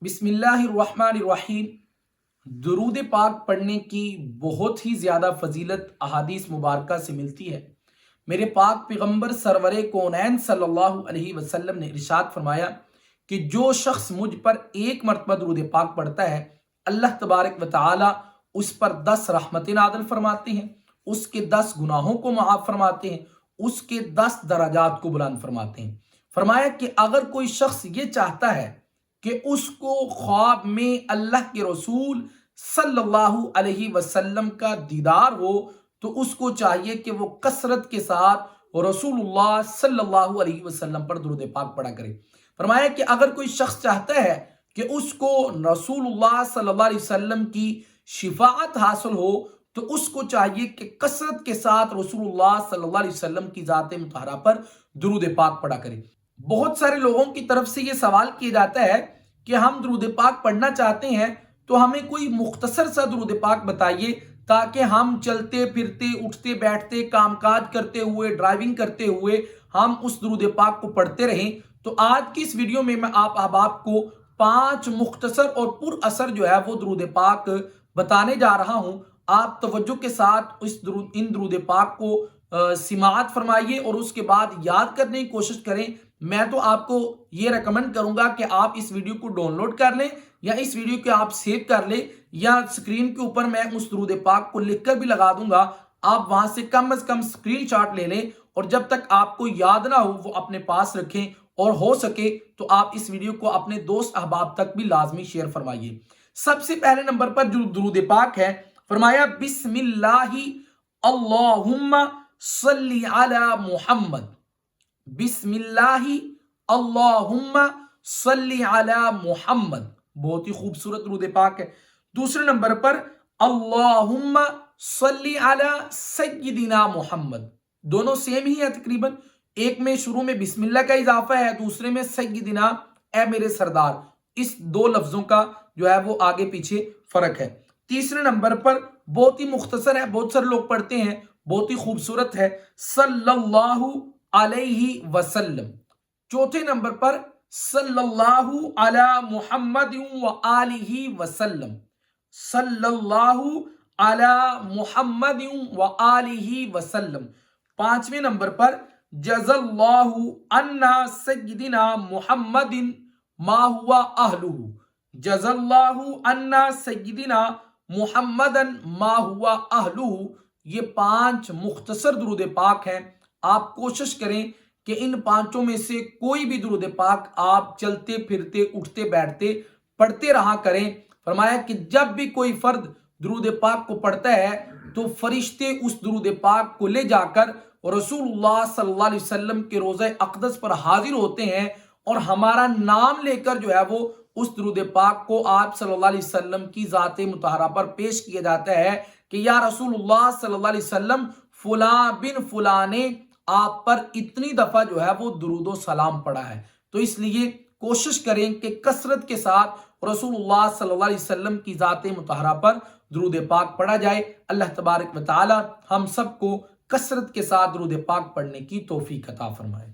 بسم اللہ الرحمن الرحیم۔ درود پاک پڑھنے کی بہت ہی زیادہ فضیلت احادیث مبارکہ سے ملتی ہے۔ میرے پاک پیغمبر سرور کونین صلی اللہ علیہ وسلم نے ارشاد فرمایا کہ جو شخص مجھ پر ایک مرتبہ درود پاک پڑھتا ہے، اللہ تبارک و تعالی اس پر 10 رحمتیں نازل فرماتے ہیں، اس کے 10 گناہوں کو معاف فرماتے ہیں، اس کے 10 درجات کو بلند فرماتے ہیں۔ فرمایا کہ اگر کوئی شخص یہ چاہتا ہے کہ اس کو خواب میں اللہ کے رسول صلی اللہ علیہ وسلم کا دیدار ہو تو اس کو چاہیے کہ وہ کثرت کے ساتھ رسول اللہ صلی اللہ علیہ وسلم پر درود پاک پڑھا کرے۔ فرمایا کہ اگر کوئی شخص چاہتا ہے کہ اس کو رسول اللہ صلی اللہ علیہ وسلم کی شفاعت حاصل ہو تو اس کو چاہیے کہ کثرت کے ساتھ رسول اللہ صلی اللہ علیہ وسلم کی ذات مطہرہ پر درود پاک پڑھا کرے۔ بہت سارے لوگوں کی طرف سے یہ سوال کیا جاتا ہے کہ ہم درود پاک پڑھنا چاہتے ہیں تو ہمیں کوئی مختصر سا درود پاک بتائیے تاکہ ہم چلتے پھرتے اٹھتے بیٹھتے کام کاج کرتے ہوئے ڈرائیونگ کرتے ہوئے ہم اس درود پاک کو پڑھتے رہیں۔ تو آج کی اس ویڈیو میں آپ احباب کو 5 مختصر اور پر اثر جو ہے وہ درود پاک بتانے جا رہا ہوں۔ آپ توجہ کے ساتھ ان درود پاک کو سماعت فرمائیے اور اس کے بعد یاد کرنے کی کوشش کریں۔ میں تو آپ کو یہ ریکمنڈ کروں گا کہ آپ اس ویڈیو کو ڈاؤن لوڈ کر لیں یا اس ویڈیو کو آپ سیو کر لیں، یا سکرین کے اوپر میں اس درود پاک کو لکھ کر بھی لگا دوں گا، آپ وہاں سے کم از کم سکرین شاٹ لے لیں اور جب تک آپ کو یاد نہ ہو وہ اپنے پاس رکھیں، اور ہو سکے تو آپ اس ویڈیو کو اپنے دوست احباب تک بھی لازمی شیئر فرمائیے۔ سب سے پہلے نمبر پر جو درود پاک ہے، فرمایا بسم اللہ اللہم صلی علی محمد، بسم اللہ اللہم صلی علی محمد، بہت ہی خوبصورت درود پاک ہے۔ دوسرے نمبر پر اللہم صلی علی سیدنا محمد، دونوں سیم ہی ہے تقریباً، ایک میں شروع میں بسم اللہ کا اضافہ ہے، دوسرے میں سیدنا اے میرے سردار، اس 2 لفظوں کا جو ہے وہ آگے پیچھے فرق ہے۔ تیسرے نمبر پر بہت ہی مختصر ہے، بہت سارے لوگ پڑھتے ہیں، بہت ہی خوبصورت ہے، صلی اللہ علیہ وسلم۔ چوتھے نمبر پر صلی اللہ علی محمد وآلہ وسلم، صلی اللہ علی محمد وآلہ وسلم۔ پانچویں نمبر پر جزا اللہ عنا سیدنا محمد ما ہوا اہلہ، جزا اللہ عنا سیدنا محمد ما ہوا اہلہ۔ یہ 5 مختصر درود پاک ہیں۔ آپ کوشش کریں کہ ان 5 میں سے کوئی بھی درود پاک آپ چلتے پھرتے اٹھتے بیٹھتے پڑھتے رہا کریں۔ فرمایا کہ جب بھی کوئی فرد درود پاک کو پڑھتا ہے تو فرشتے اس درود پاک کو لے جا کر رسول اللہ صلی اللہ علیہ وسلم کے روضہ اقدس پر حاضر ہوتے ہیں اور ہمارا نام لے کر جو ہے وہ اس درود پاک کو آپ صلی اللہ علیہ وسلم کی ذات مطہرہ پر پیش کیا جاتا ہے کہ یا رسول اللہ صلی اللہ علیہ وسلم فلاں بن فلاں نے آپ پر اتنی دفعہ جو ہے وہ درود و سلام پڑھا ہے۔ تو اس لیے کوشش کریں کہ کثرت کے ساتھ رسول اللہ صلی اللہ علیہ وسلم کی ذات مطہرہ پر درود پاک پڑھا جائے۔ اللہ تبارک و تعالی ہم سب کو کثرت کے ساتھ درود پاک پڑھنے کی توفیق عطا فرمائے۔